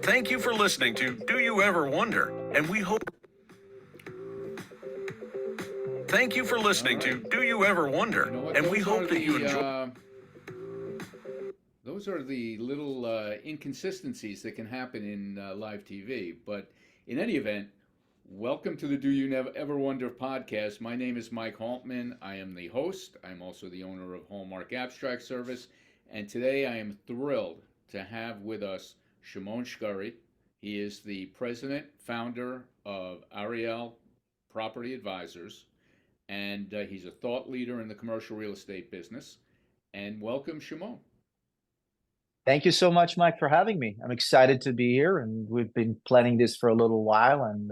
Thank you for listening to Do You Ever Wonder? And we hope. Thank you for listening to Do You Ever Wonder? You know what? And we hope that you enjoy. Those are the little inconsistencies that can happen in live TV. But in any event, welcome to the Do You Never Ever Wonder podcast. My name is Mike Haltman. I am the host. I'm also the owner of Hallmark Abstract Service. And today I am thrilled to have with us Shimon Shkury. He is the president, founder of Ariel Property Advisors, and he's a thought leader in the commercial real estate business. And welcome, Shimon. Thank you so much, Mike, for having me. I'm excited to be here, and we've been planning this for a little while, and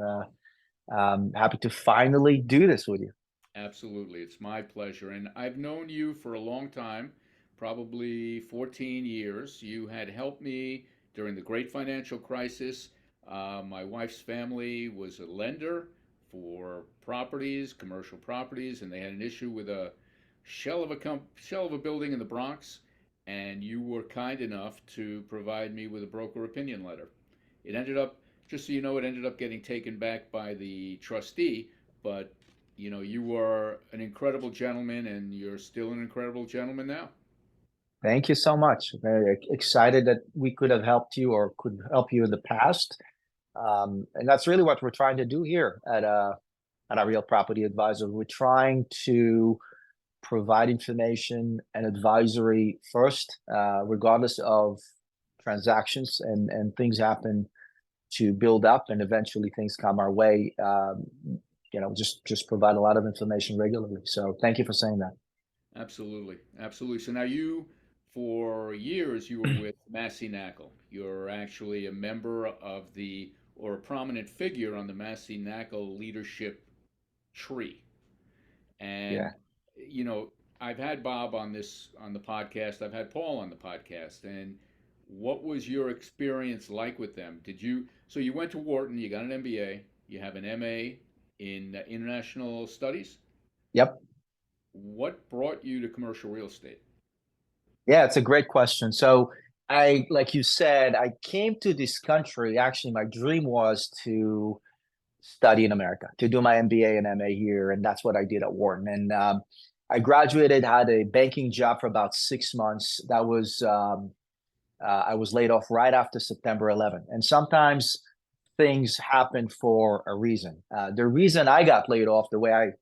I'm happy to finally do this with you. Absolutely. It's my pleasure. And I've known you for a long time, probably 14 years. You had helped me during the great financial crisis. My wife's family was a lender for properties, commercial properties, and they had an issue with a shell of a building in the Bronx. And you were kind enough to provide me with a broker opinion letter. It ended up, just so you know, it ended up getting taken back by the trustee, but you know, you were an incredible gentleman, and you're still an incredible gentleman now. Thank you so much. Very excited that we could have helped you or could help you in the past. And that's really what we're trying to do here at our Real Property Advisor. We're trying to provide information and advisory first, regardless of transactions, and things happen to build up, and eventually things come our way. Just provide a lot of information regularly. So thank you for saying that. Absolutely, absolutely. So now you, for years, you were with Massey Knakal. You're actually a member of or a prominent figure on the Massey Knakal leadership tree. And Yeah. you know, I've had Bob on the podcast. I've had Paul on the podcast. And what was your experience like with them? So you went to Wharton, you got an MBA, you have an MA in international studies. Yep. What brought you to commercial real estate? Yeah, it's a great question. So like you said, I came to this country. Actually, my dream was to study in America, to do my MBA and MA here, and that's what I did at Wharton. And I graduated, had a banking job for about 6 months. That was I was laid off right after September 11th. And sometimes things happen for a reason. The reason I got laid off, the way I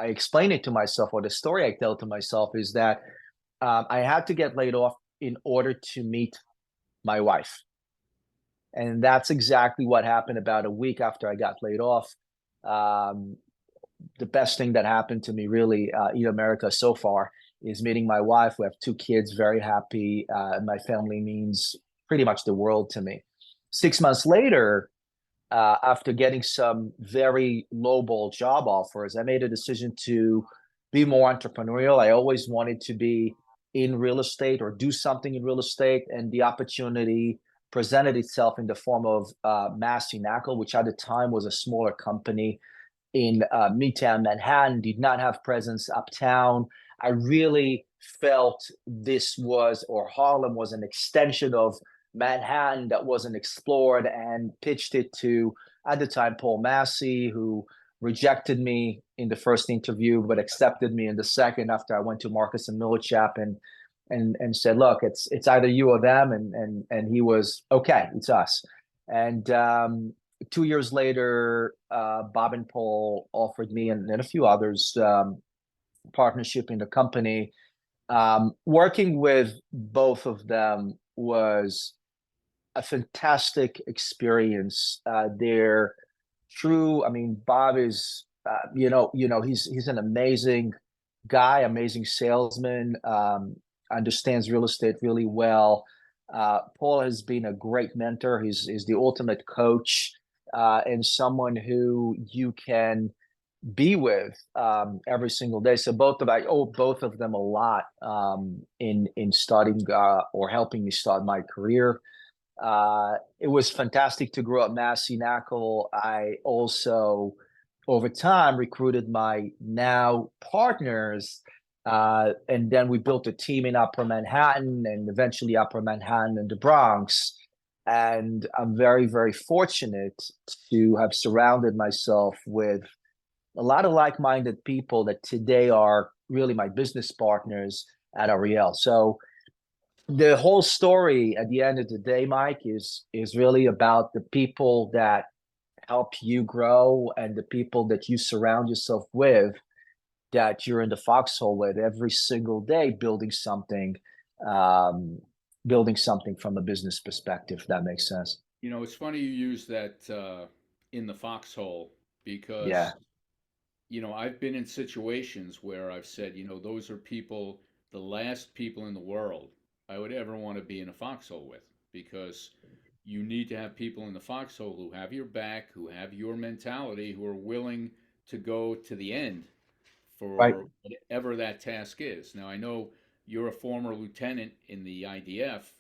explain it to myself, or the story I tell to myself, is that I had to get laid off in order to meet my wife. And that's exactly what happened about a week after I got laid off. The best thing that happened to me, really, in America so far, is meeting my wife. We have 2 kids, very happy. My family means pretty much the world to me. 6 months later, after getting some very lowball job offers, I made a decision to be more entrepreneurial. I always wanted to be in real estate or do something in real estate, and the opportunity presented itself in the form of Massey Knakal, which at the time was a smaller company in Midtown Manhattan, did not have presence uptown. I really felt Harlem was an extension of Manhattan that wasn't explored, and pitched it to, at the time, Paul Massey, who rejected me in the first interview, but accepted me in the second after I went to Marcus and Millichap and said, look, it's either you or them. And he was, okay, it's us. And 2 years later, Bob and Paul offered me and a few others partnership in the company. Working with both of them was a fantastic experience. They're true. I mean, Bob is, he's an amazing guy, amazing salesman, understands real estate really well. Paul has been a great mentor. He's the ultimate coach, and someone who you can be with every single day. So I owe both of them a lot in starting or helping me start my career. It was fantastic to grow up Massey Knakal. I also, over time, recruited my now partners, and then we built a team in Upper Manhattan and eventually Upper Manhattan and the Bronx. And I'm very, very fortunate to have surrounded myself with a lot of like-minded people that today are really my business partners at Ariel. So the whole story at the end of the day, Mike, is really about the people that help you grow and the people that you surround yourself with, that you're in the foxhole with every single day, um, building something from a business perspective. If that makes sense. You know, it's funny you use that in the foxhole Yeah. because, you know, I've been in situations where I've said, you know, those are people, the last people in the world I would ever want to be in a foxhole with, because you need to have people in the foxhole who have your back, who have your mentality, who are willing to go to the end Right. for whatever that task is. Now, I know you're a former lieutenant in the IDF,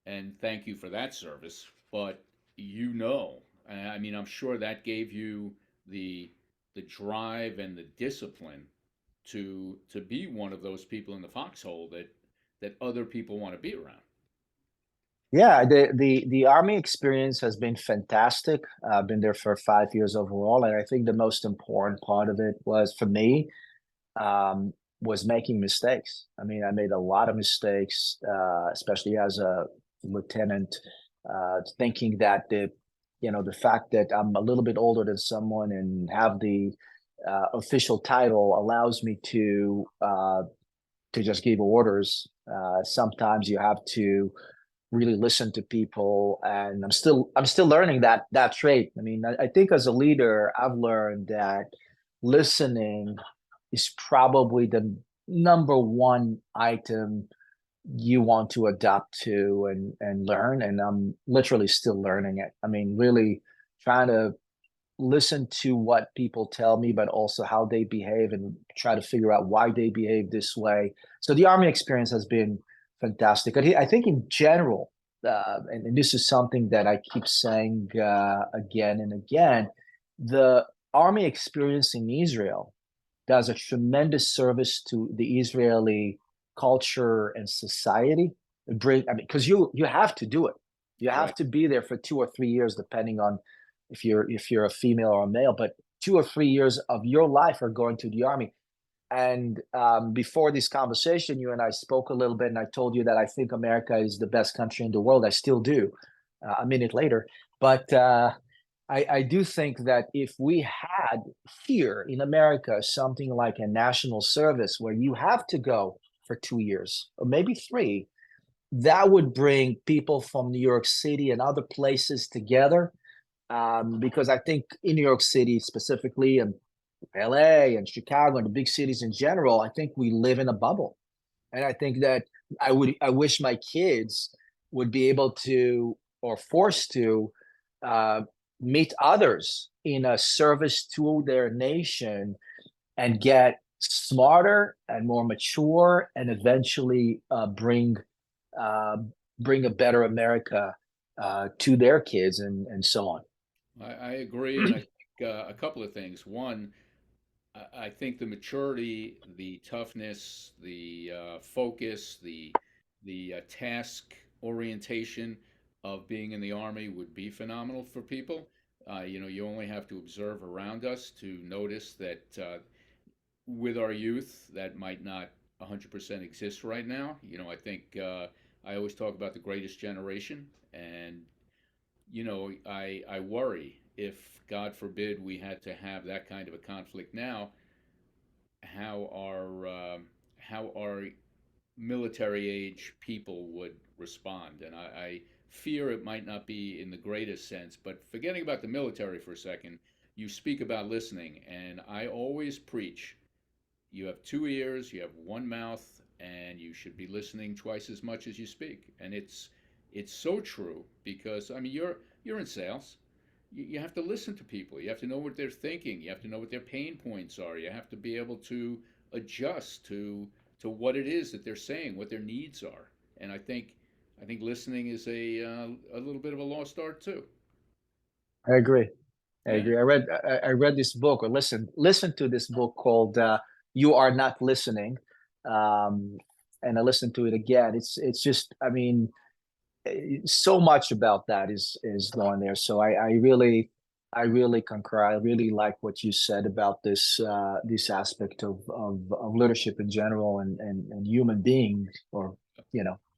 and thank you for that service. But you know, I mean, I'm sure that gave you the the drive and the discipline to be one of those people in the foxhole that other people want to be around. Yeah, the Army experience has been fantastic. I've been there for 5 years overall, and I think the most important part of it was for me, um, was making mistakes. I mean, I made a lot of mistakes, especially as a lieutenant, thinking that the fact that I'm a little bit older than someone and have the official title allows me to just give orders. Sometimes you have to really listen to people, and I'm still learning that trait. I mean, I think as a leader I've learned that listening is probably the number one item you want to adapt to and learn, and I'm literally still learning it. I mean, really trying to listen to what people tell me, but also how they behave and try to figure out why they behave this way. So the Army experience has been fantastic. I think in general, and this is something that I keep saying again and again, the Army experience in Israel does a tremendous service to the Israeli culture and society. I mean, because you have to do it. You have Right. to be there for 2 or 3 years, depending on if you're a female or a male. But 2 or 3 years of your life are going to the Army. And before this conversation, you and I spoke a little bit, and I told you that I think America is the best country in the world. I still do, a minute later. But I do think that if we had here in America something like a national service where you have to go for 2 years or maybe three, that would bring people from New York City and other places together. Because I think in New York City specifically, and LA and Chicago and the big cities in general, I think we live in a bubble. And I think that I wish my kids would be able to, or forced to, uh, meet others in a service to their nation and get smarter and more mature, and eventually uh, bring a better America to their kids, and so on. I agree, and I think a couple of things. One, I think the maturity, the toughness, the focus, the task orientation of being in the Army would be phenomenal for people. You know, you only have to observe around us to notice that with our youth, that might not 100% exist right now. You know, I think I always talk about the greatest generation, and you know, I worry if, God forbid, we had to have that kind of a conflict now, how our military age people would respond. And I fear it might not be in the greatest sense. But forgetting about the military for a second, you speak about listening, and I always preach you have two ears, you have one mouth, and you should be listening twice as much as you speak. And it's so true because I mean you're in sales. You have to listen to people. You have to know what they're thinking. You have to know what their pain points are. You have to be able to adjust to what it is that they're saying, what their needs are. And I think listening is a little bit of a lost art too. I agree. I Yeah. agree. I read this book, or listened to this book called "You Are Not Listening," and I listened to it again. It's just, I mean, so much about that is going there. So I really concur. I really like what you said about this aspect of leadership in general and human beings, or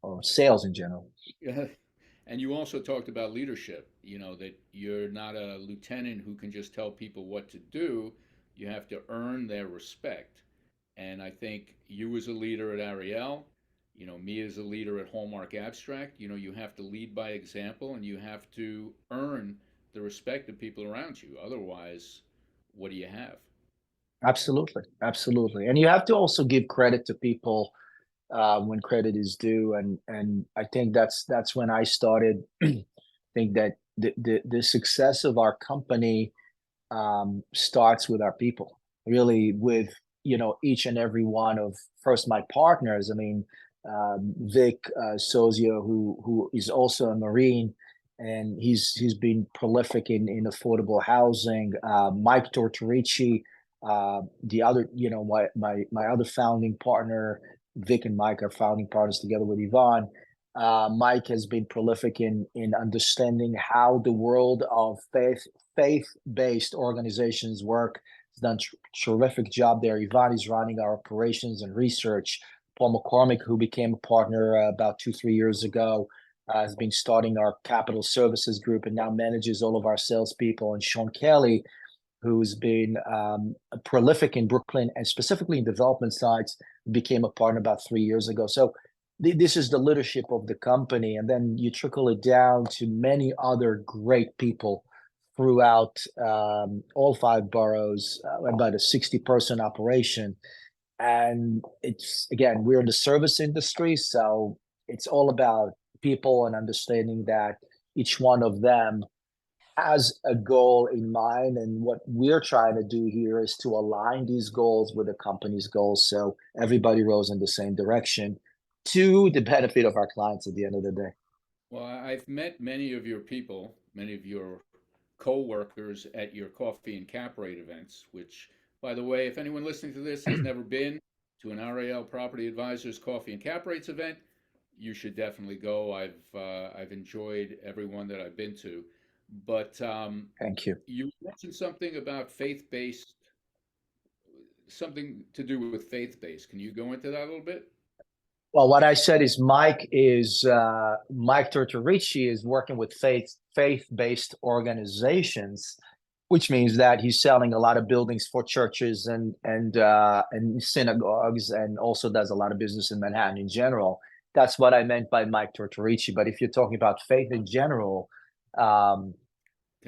or sales in general. Yeah. And you also talked about leadership, that you're not a lieutenant who can just tell people what to do. You have to earn their respect. And I think you as a leader at Ariel, me as a leader at Hallmark Abstract, you have to lead by example and you have to earn the respect of people around you. Otherwise, what do you have? Absolutely, absolutely. And you have to also give credit to people when credit is due. And I think that's when I started. Think that the success of our company starts with our people, really, with each and every one of first my partners. I mean, Vic Sozio, who is also a Marine, and he's been prolific in affordable housing. Mike Tortorici, the other, my other founding partner. Vic and Mike are founding partners together with Yvonne. Mike has been prolific in understanding how the world of faith-based organizations work. He's done terrific job there. Yvonne is running our operations and research. Paul McCormick, who became a partner about 2-3 years ago, has been starting our capital services group and now manages all of our salespeople. And Sean Kelly, who's been prolific in Brooklyn and specifically in development sites, became a partner about 3 years ago. So this is the leadership of the company, and then you trickle it down to many other great people throughout all 5 boroughs, about a 60-person operation. And it's, again, we're in the service industry, so it's all about people and understanding that each one of them has a goal in mind, and what we're trying to do here is to align these goals with the company's goals, so everybody rows in the same direction to the benefit of our clients at the end of the day. Well, I've met many of your people, many of your co-workers at your coffee and cap rate events, which, by the way, if anyone listening to this has never been to an Ariel Property Advisors coffee and cap rates event, you should definitely go. I've enjoyed every one that I've been to. But Thank you. you mentioned something about faith-based, something to do with faith-based. Can you go into that a little bit? Well, what I said is Mike Tortorici is working with faith-based organizations, which means that he's selling a lot of buildings for churches and synagogues, and also does a lot of business in Manhattan in general. That's what I meant by Mike Tortorici. But if you're talking about faith in general, Can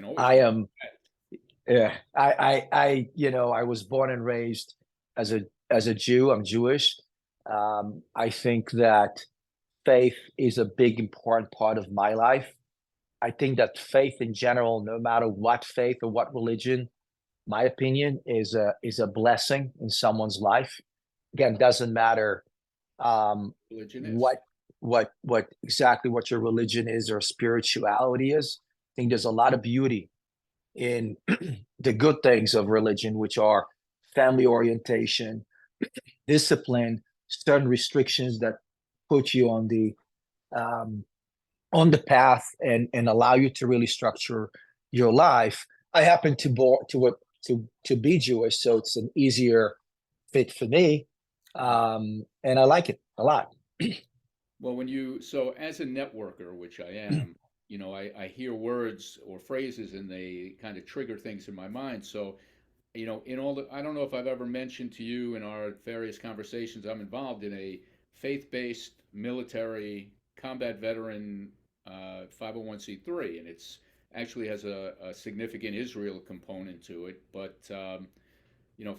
always I talk am. about that. Yeah, I was born and raised as a Jew. I'm Jewish. I think that faith is a big, important part of my life. I think that faith in general, no matter what faith or what religion, my opinion is a blessing in someone's life. Again, doesn't matter Religion is. what exactly what your religion is or spirituality is. I think there's a lot of beauty in the good things of religion, which are family orientation, discipline, certain restrictions that put you um, on the path and allow you to really structure your life. I happen to be Jewish, so it's an easier fit for me, and I like it a lot. Well, so as a networker, which I am, I hear words or phrases and they kind of trigger things in my mind. So, I don't know if I've ever mentioned to you in our various conversations, I'm involved in a faith-based military combat veteran 501c3, and it's actually has a significant Israel component to it. But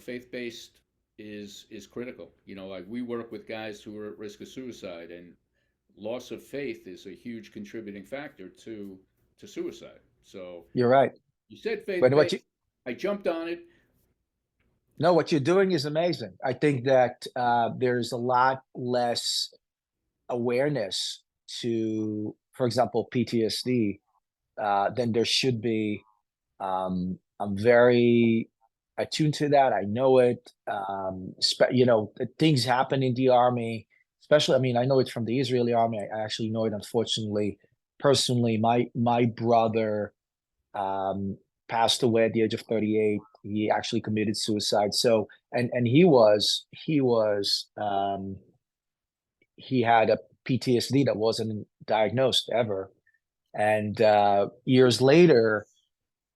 faith-based is critical. Like we work with guys who are at risk of suicide, and loss of faith is a huge contributing factor to suicide. So You're right. you said But what you faith-based. I jumped on it. no, what you're doing is amazing. I think that there's a lot less awareness to, for example, PTSD than there should be. I'm very attuned to that. I know it. Things happen in the army, especially. I mean, I know it from the Israeli army. I actually know it, unfortunately, personally, my brother passed away at the age of 38. He actually committed suicide. So, and he had a PTSD that wasn't diagnosed ever. And years later,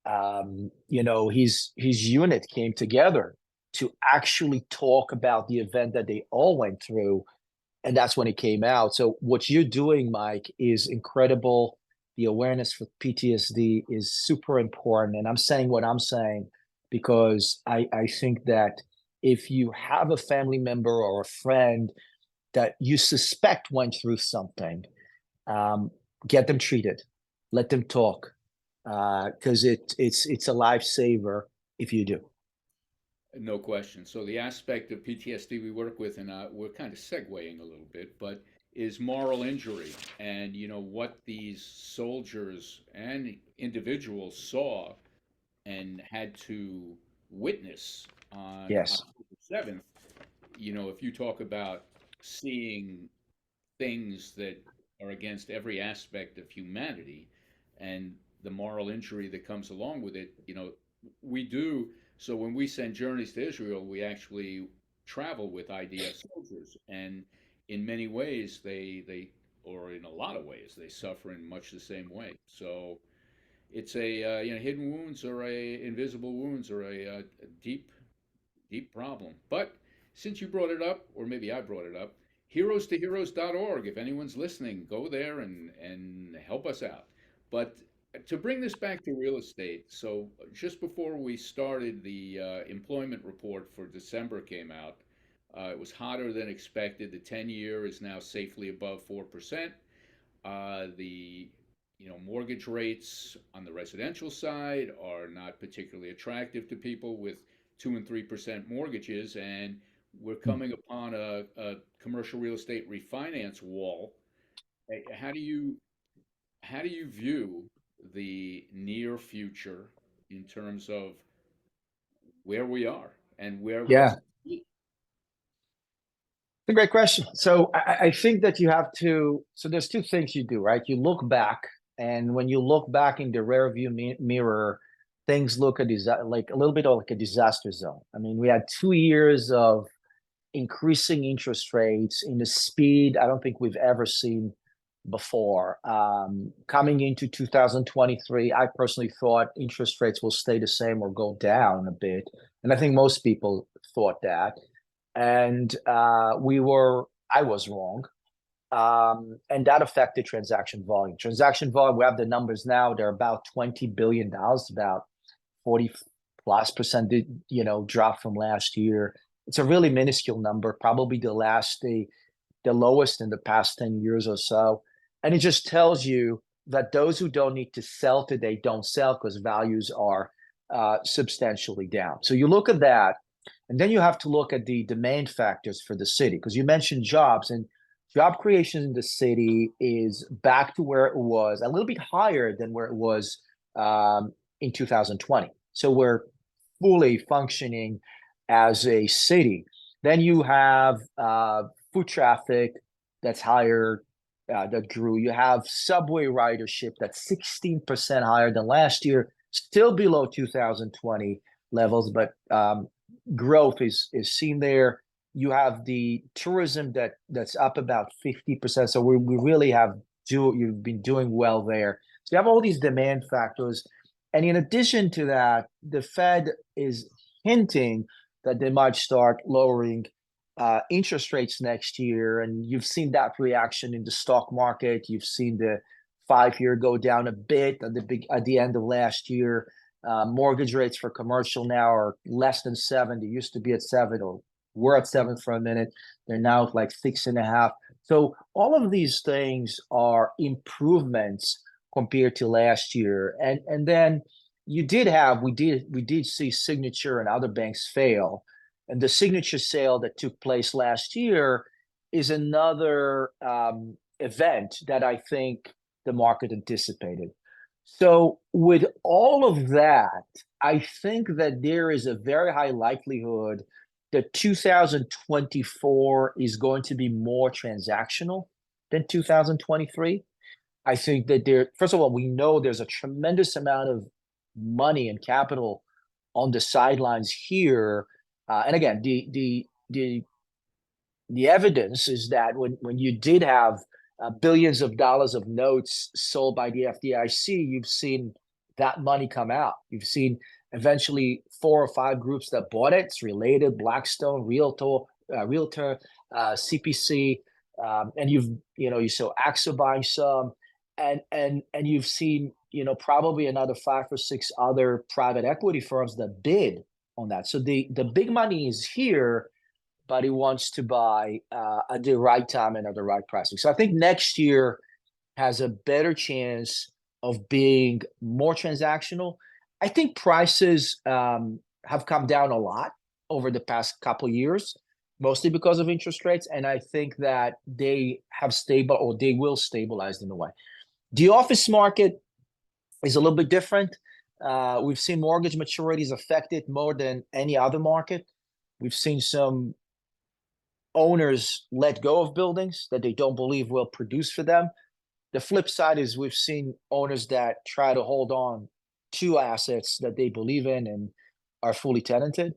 his unit came together to actually talk about the event that they all went through, and that's when it came out. So what you're doing, Mike, is incredible. The awareness for PTSD is super important, and I'm saying what I'm saying because I think that if you have a family member or a friend that you suspect went through something, um, get them treated, let them talk, because it's a lifesaver if you do. No question. So the aspect of PTSD we work with, and we're kind of segueing a little bit, but is moral injury, and what these soldiers and individuals saw and had to witness on Yes. October 7th. If you talk about seeing things that are against every aspect of humanity and the moral injury that comes along with it, we do. So when we send journeys to Israel, we actually travel with IDF soldiers, and in many ways, or in a lot of ways, they suffer in much the same way. So it's a hidden wounds or a invisible wounds or a deep deep problem. But since you brought it up, or maybe I brought it up, heroes2heroes.org. If anyone's listening, go there and help us out. But to bring this back to real estate, so just before we started, the employment report for December came out. It was hotter than expected. The 10-year is now safely above 4%. The mortgage rates on the residential side are not particularly attractive to people with 2 and 3% mortgages, and we're coming upon a commercial real estate refinance wall. How do you view the near future in terms of where we are and Yeah, what's it's a great question. So I think that you have to. So there's two things you do, right? You look back, and when you look back in the rear view mirror, things look like a little bit like a disaster zone. I mean, we had 2 years of increasing interest rates in the speed I don't think we've ever seen before. Coming into 2023, I personally thought interest rates will stay the same or go down a bit, and I think most people thought that. And I was wrong. And that affected transaction volume. Transaction volume, we have the numbers now, they're about $20 billion, about 40+% drop from last year. It's a really minuscule number, probably the lowest in the past 10 years or so. And it just tells you that those who don't need to sell today don't sell because values are substantially down. So you look at that, and then you have to look at the demand factors for the city, because you mentioned jobs, and job creation in the city is back to where it was, a little bit higher than where it was in 2020. So we're fully functioning as a city. Then you have foot traffic that's higher, that grew. You have subway ridership that's 16% higher than last year, still below 2020 levels, but growth is seen there. You have the tourism that's up about 50%. So we really you've been doing well there. So you have all these demand factors. And in addition to that, the Fed is hinting that they might start lowering interest rates next year. And you've seen that reaction in the stock market. You've seen the 5-year go down a bit at the end of last year. Mortgage rates for commercial now are less than 7. They used to be at 7, or were at 7 for a minute. They're now at like 6.5. So all of these things are improvements compared to last year. And then we did see Signature and other banks fail. And the Signature sale that took place last year is another event that I think the market anticipated. So with all of that, I think that there is a very high likelihood that 2024 is going to be more transactional than 2023. I think that first of all, we know there's a tremendous amount of money and capital on the sidelines here. And again, the evidence is that when you did have billions of dollars of notes sold by the FDIC, you've seen that money come out. You've seen eventually 4 or 5 groups that bought it. It's Related, Blackstone, Realtor, CPC, and you saw AXA buying some, and you've seen probably another 5 or 6 other private equity firms that bid on that. So the big money is here, but he wants to buy at the right time and at the right pricing. So I think next year has a better chance of being more transactional. I think prices have come down a lot over the past couple of years, mostly because of interest rates. And I think that they have stable, or they will stabilize in a way. The office market is a little bit different. We've seen mortgage maturities affected more than any other market. We've seen some owners let go of buildings that they don't believe will produce for them. The flip side is we've seen owners that try to hold on to assets that they believe in and are fully tenanted.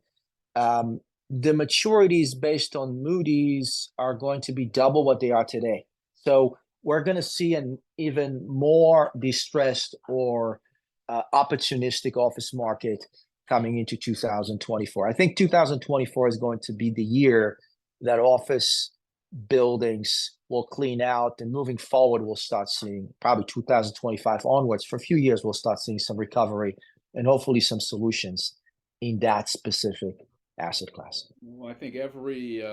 The maturities based on Moody's are going to be double what they are today. So we're going to see an even more distressed or opportunistic office market coming into 2024. I think 2024 is going to be the year that office buildings will clean out, and moving forward, we'll start seeing probably 2025 onwards. For a few years, we'll start seeing some recovery and hopefully some solutions in that specific asset class. Well, I think every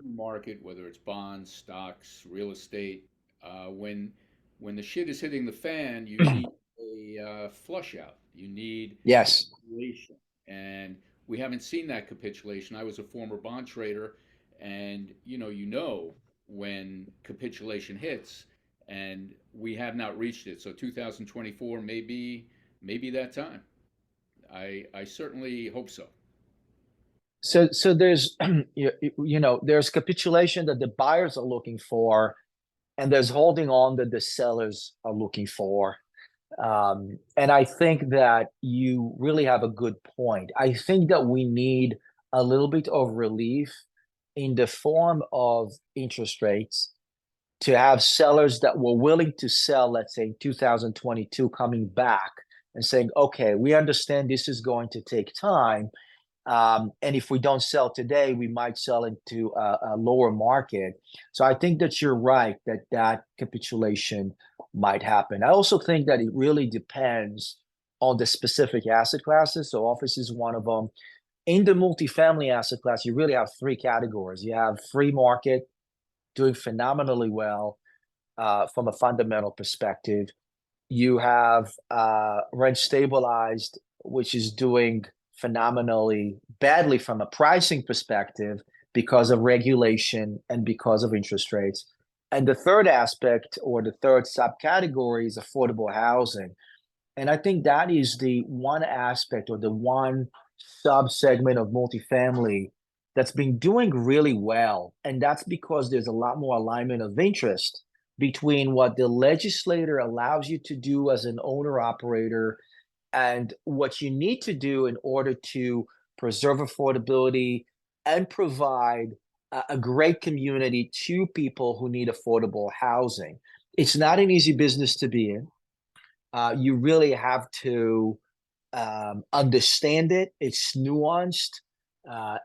market, whether it's bonds, stocks, real estate, when the shit is hitting the fan, you need a flush out. You need Yes. capitulation, and we haven't seen that capitulation. I was a former bond trader, and when capitulation hits, and we have not reached it. So 2024 maybe that time. I certainly hope so. So there's there's capitulation that the buyers are looking for, and there's holding on that the sellers are looking for. And I think that you really have a good point. I think that we need a little bit of relief in the form of interest rates to have sellers that were willing to sell, let's say, in 2022, coming back and saying, okay, we understand this is going to take time. And if we don't sell today, we might sell into a lower market. So I think that you're right that capitulation might happen. I also think that it really depends on the specific asset classes. So office is one of them. In the multifamily asset class, you really have 3 categories. You have free market doing phenomenally well from a fundamental perspective. You have rent stabilized, which is doing phenomenally badly from a pricing perspective because of regulation and because of interest rates. And the third aspect, or the third subcategory, is affordable housing. And I think that is the one aspect, or the one sub-segment of multifamily that's been doing really well. And that's because there's a lot more alignment of interest between what the legislator allows you to do as an owner-operator and what you need to do in order to preserve affordability and provide a great community to people who need affordable housing. It's not an easy business to be in. You really have to understand it. It's nuanced.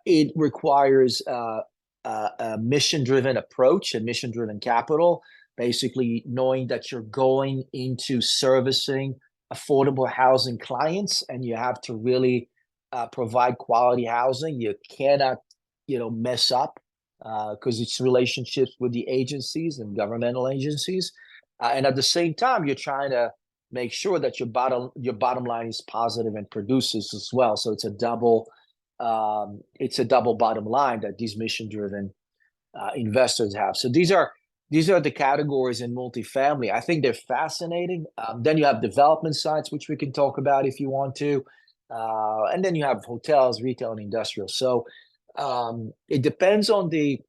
It requires a mission-driven approach, a mission-driven capital, basically knowing that you're going into servicing affordable housing clients, and you have to really provide quality housing. You cannot, mess up because it's relationships with the agencies and governmental agencies, and at the same time, you're trying to make sure that your bottom line is positive and produces as well. So it's a double bottom line that these mission-driven investors have. So these are the categories in multifamily. I think they're fascinating. Then you have development sites, which we can talk about if you want to. And then you have hotels, retail, and industrial. So it depends on the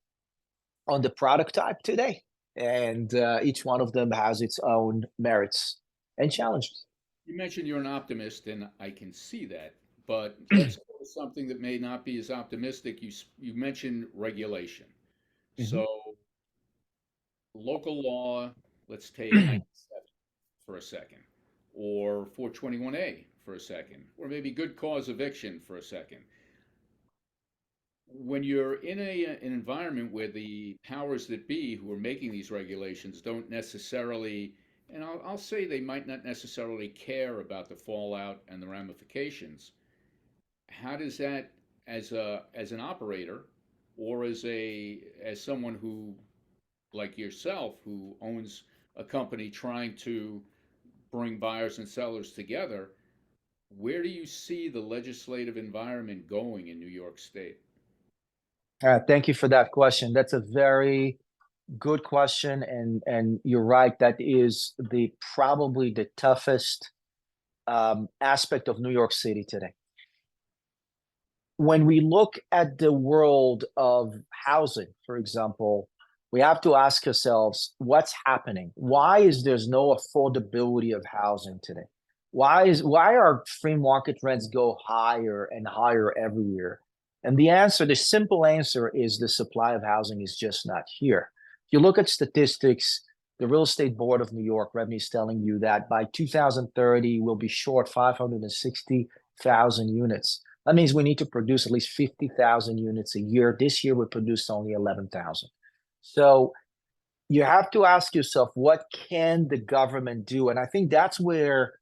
product type today. and each one of them has its own merits and challenges. You mentioned you're an optimist, and I can see that. But let's go to something that may not be as optimistic. You mentioned regulation. Mhm. So local law, let's take 97 for a second, or 421A for a second, or maybe good cause eviction for a second. When you're in an environment where the powers that be who are making these regulations don't necessarily, and I'll say they might not necessarily care about the fallout and the ramifications, how does that, as an operator, or as someone who, like yourself, who owns a company trying to bring buyers and sellers together, where do you see the legislative environment going in New York State? Thank you for that question. That's a very good question, and you're right. That is the probably the toughest aspect of New York City today. When we look at the world of housing, for example, we have to ask ourselves what's happening. Why is there's no affordability of housing today? Why are free market rents go higher and higher every year? And the simple answer is the supply of housing is just not here. If you look at statistics, the Real Estate Board of New York revenue is telling you that by 2030 we'll be short 560,000 units. That means we need to produce at least 50,000 units a year. This year we produced only 11,000. So you have to ask yourself, what can the government do? And I think that's where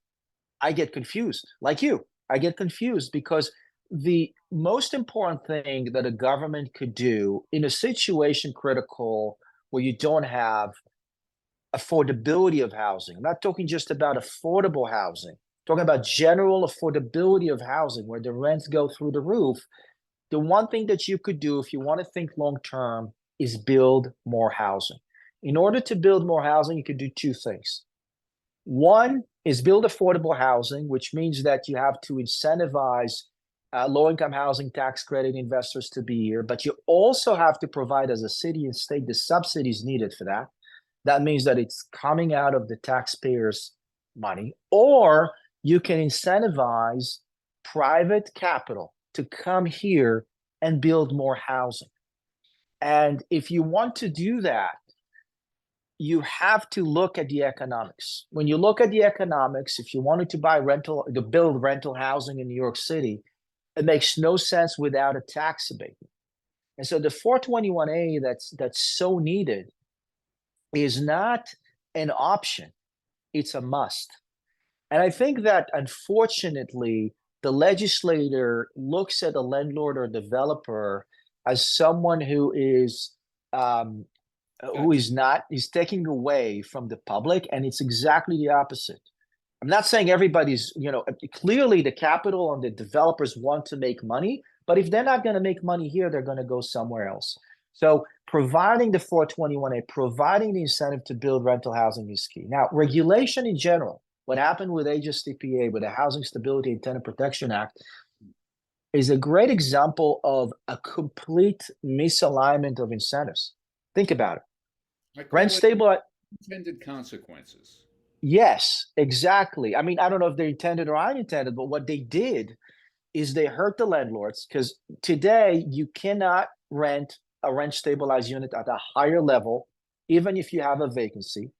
I get confused, like you. I get confused because the most important thing that a government could do in a situation critical where you don't have affordability of housing. I'm not talking just about affordable housing. I'm talking about general affordability of housing where the rents go through the roof. The one thing that you could do if you want to think long term is build more housing. In order to build more housing, you could do two things. One is build affordable housing, which means that you have to incentivize low-income housing tax credit investors to be here, but you also have to provide as a city and state the subsidies needed for that. That means that it's coming out of the taxpayers' money, or you can incentivize private capital to come here and build more housing. And if you want to do that, you have to look at the economics. When you look at the economics, if you wanted to build rental housing in New York City, it makes no sense without a tax abatement. And so the 421A that's so needed is not an option, it's a must. And I think that unfortunately, the legislator looks at a landlord or developer as someone um, who Gotcha. is not is taking away from the public, and it's exactly the opposite. I'm not saying everybody's, clearly the capital and the developers want to make money, but if they're not going to make money here, they're going to go somewhere else. So providing the 421A, providing the incentive to build rental housing is key. Now, regulation in general, what happened with HSTPA, with the Housing Stability and Tenant Protection Act, is a great example of a complete misalignment of incentives. Think about it. I Rent call it stable, intended consequences. yes, exactly. I mean, I don't know if they're intended or unintended, but what they did is they hurt the landlords because today you cannot rent a rent stabilized unit at a higher level, even if you have a vacancy.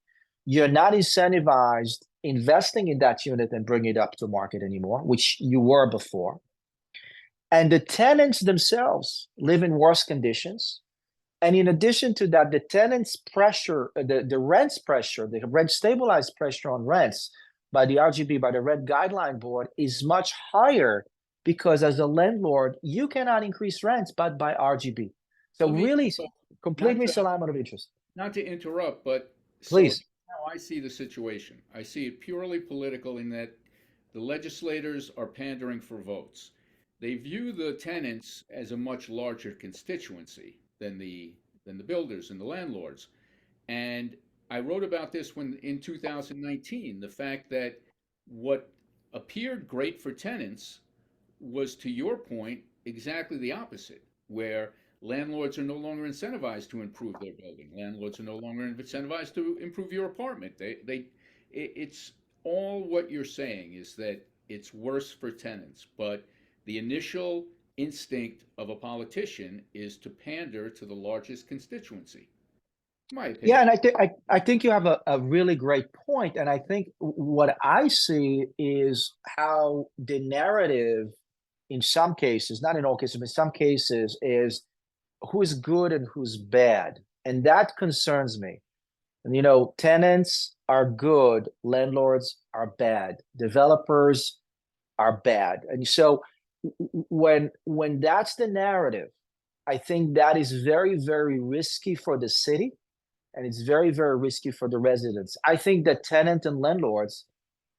You're not incentivized investing in that unit and bring it up to market anymore, which you were before. And the tenants themselves live in worse conditions. And in addition to that, the tenants pressure, the rents pressure, the rent stabilized pressure on rents by the RGB, by the Rent Guideline Board is much higher because as a landlord, you cannot increase rents but by RGB. So Well, really complete not to misalignment of interest. not to interrupt, but so Please. how I see the situation. I see it purely political in that the legislators are pandering for votes. They view the tenants as a much larger constituency than the builders and the landlords. And I wrote about this when in 2019, the fact that what appeared great for tenants was, to your point, exactly the opposite, where landlords are no longer incentivized to improve their building. Landlords are no longer incentivized to improve your apartment. It's all what you're saying is that it's worse for tenants, but the initial instinct of a politician is to pander to the largest constituency, in my Yeah, opinion. and I think you have a really great point, and I think what I see is how the narrative, in some cases, not in all cases, but in some cases, is who's good and who's bad, and that concerns me. And tenants are good, landlords are bad, developers are bad, and so when that's the narrative, I think that is very, very risky for the city, and it's very, very risky for the residents. I think that tenant and landlords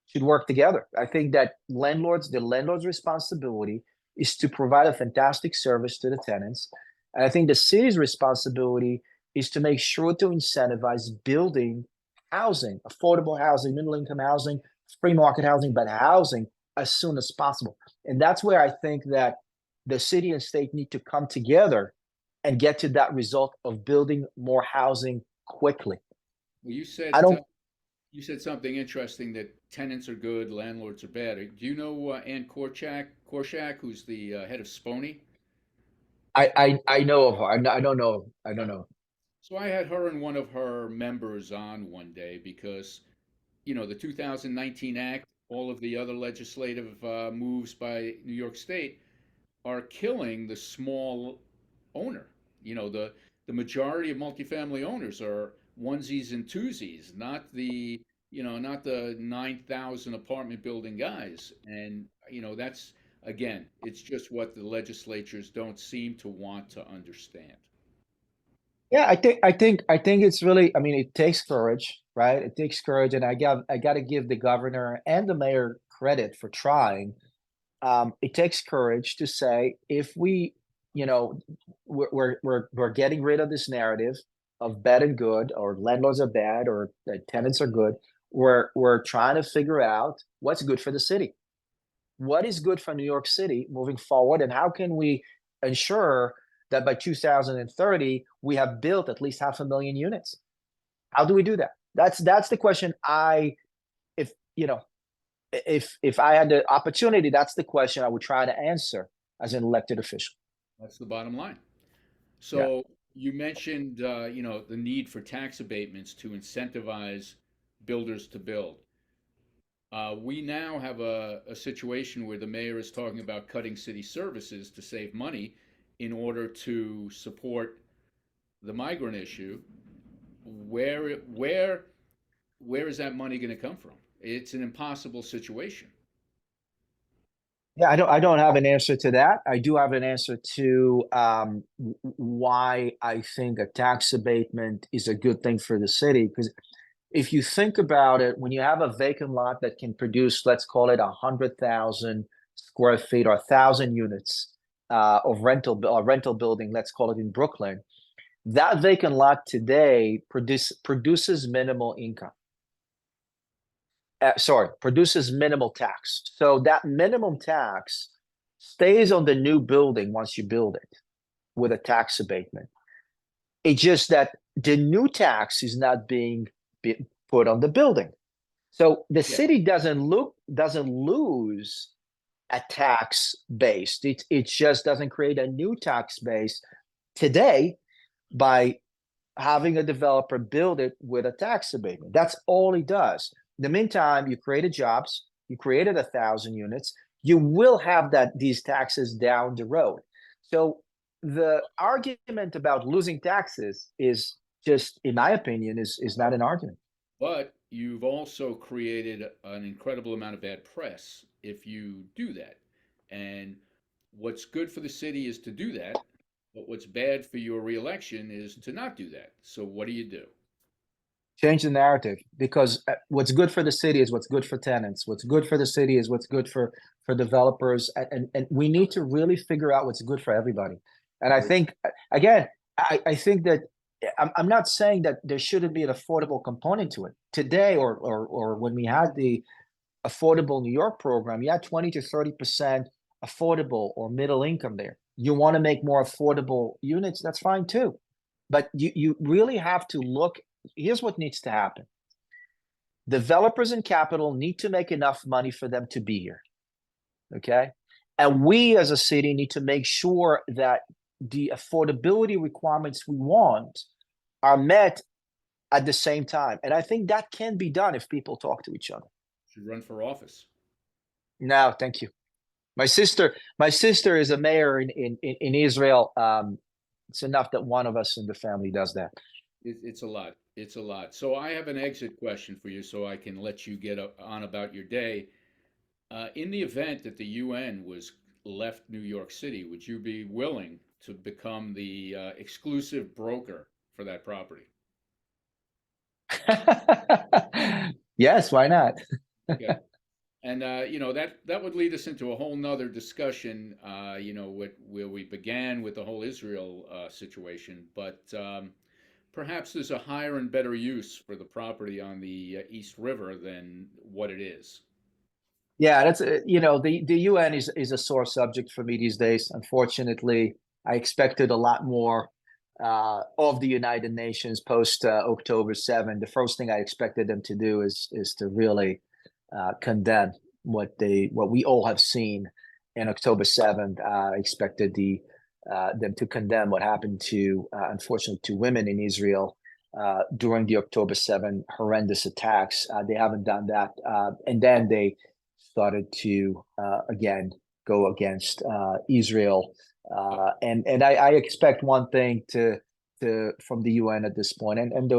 should work together. I think that the landlord's responsibility is to provide a fantastic service to the tenants. And I think the city's responsibility is to make sure to incentivize building housing, affordable housing, middle income housing, free market housing, but housing as soon as possible. And that's where I think that the city and state need to come together and get to that result of building more housing quickly. Well, I don't you said something interesting that tenants are good, landlords are bad. Do you know Ann Korshak, who's the head of Spony? I know of her. I don't know. I don't know. So I had her and one of her members on one day because, the 2019 Act, all of the other legislative moves by New York State are killing the small owner. The majority of multifamily owners are onesies and twosies, not the 9,000 apartment building guys. And that's again, it's just what the legislatures don't seem to want to understand. Yeah, I think it's really. I mean, it takes courage, right? It takes courage, and I got to give the governor and the mayor credit for trying. It takes courage to say if we, you know, we're getting rid of this narrative of bad and good, or landlords are bad, or tenants are good. We're trying to figure out what's good for the city, what is good for New York City moving forward, and how can we ensure that by 2030 we have built at least 500,000 units? How do we do that? That's the question. If if I had the opportunity, that's the question I would try to answer as an elected official. That's the bottom line. Yeah. So you mentioned, the need for tax abatements to incentivize builders to build. We now have a situation where the mayor is talking about cutting city services to save money in order to support the migrant issue. Where where where is that money going to come from? It's an impossible situation. Yeah, I don't have an answer to that. I do have an answer to why I think a tax abatement is a good thing for the city. Because if you think about it, when you have a vacant lot that can produce, let's call it 100,000 square feet or 1,000 units of rental building, let's call it in Brooklyn, that vacant lot today produces minimal income. Sorry, produces minimal tax. So that minimum tax stays on the new building once you build it with a tax abatement. It's just that the new tax is not being put on the building. So the Yeah. city doesn't lose a tax base. It just doesn't create a new tax base today by having a developer build it with a tax abatement. That's all he does. In the meantime, you created jobs, you created 1,000 units, you will have these taxes down the road. So the argument about losing taxes is just, in my opinion, is not an argument. But you've also created an incredible amount of bad press if you do that. And what's good for the city is to do that, but what's bad for your reelection is to not do that. So what do you do? Change the narrative, because what's good for the city is what's good for tenants. What's good for the city is what's good for developers, and we need to really figure out what's good for everybody. And I think, again, I think that I'm not saying that there shouldn't be an affordable component to it today, or when we had the Affordable New York program, you had 20 to 30% affordable or middle income there. You want to make more affordable units, that's fine too. But you really have to look, here's what needs to happen. Developers and capital need to make enough money for them to be here, okay? And we as a city need to make sure that the affordability requirements we want are met at the same time. And I think that can be done if people talk to each other. Should run for office. No, thank you. My sister is a mayor in Israel. It's enough that one of us in the family does that. It's a lot. It's a lot. So I have an exit question for you so I can let you get on about your day. In the event that the UN was left New York City, would you be willing to become the exclusive broker for that property? Yes, why not? Okay. And that would lead us into a whole nother discussion, where we began with the whole Israel situation, but perhaps there's a higher and better use for the property on the East River than what it is. Yeah, that's the UN is a sore subject for me these days. Unfortunately, I expected a lot more of the United Nations post October 7. The first thing I expected them to do is to really condemn what we all have seen in October 7th. I expected them to condemn what happened to unfortunately to women in Israel during the October 7 horrendous attacks. They haven't done that, and then they started to again go against Israel. And I expect one thing from the UN at this point, and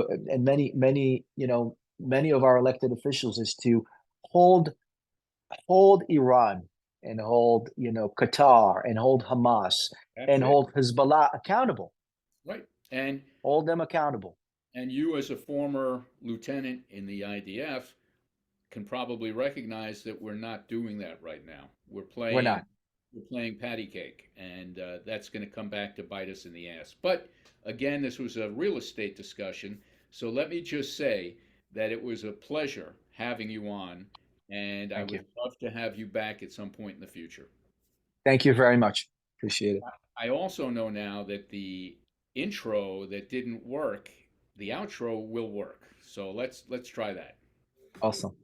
many of our elected officials is to hold Iran and hold Qatar and hold Hamas and hold Hezbollah accountable. Right. And hold them accountable. And you, as a former lieutenant in the IDF, can probably recognize that we're not doing that right now. We're playing patty cake, and that's going to come back to bite us in the ass. But again, this was a real estate discussion, so let me just say that it was a pleasure having you on, and I would love to have you back at some point in the future. Thank you very much. Appreciate it. I also know now that the intro that didn't work, the outro will work. So let's try that. Awesome.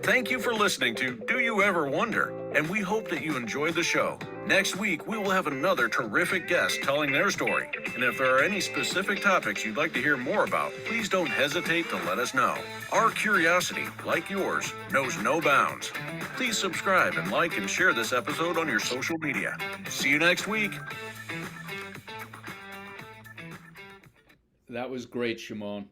Thank you for listening to Do You Ever Wonder? And we hope that you enjoyed the show. Next week, we will have another terrific guest telling their story. And if there are any specific topics you'd like to hear more about, please don't hesitate to let us know. Our curiosity, like yours, knows no bounds. Please subscribe and like and share this episode on your social media. See you next week. That was great, Shimon.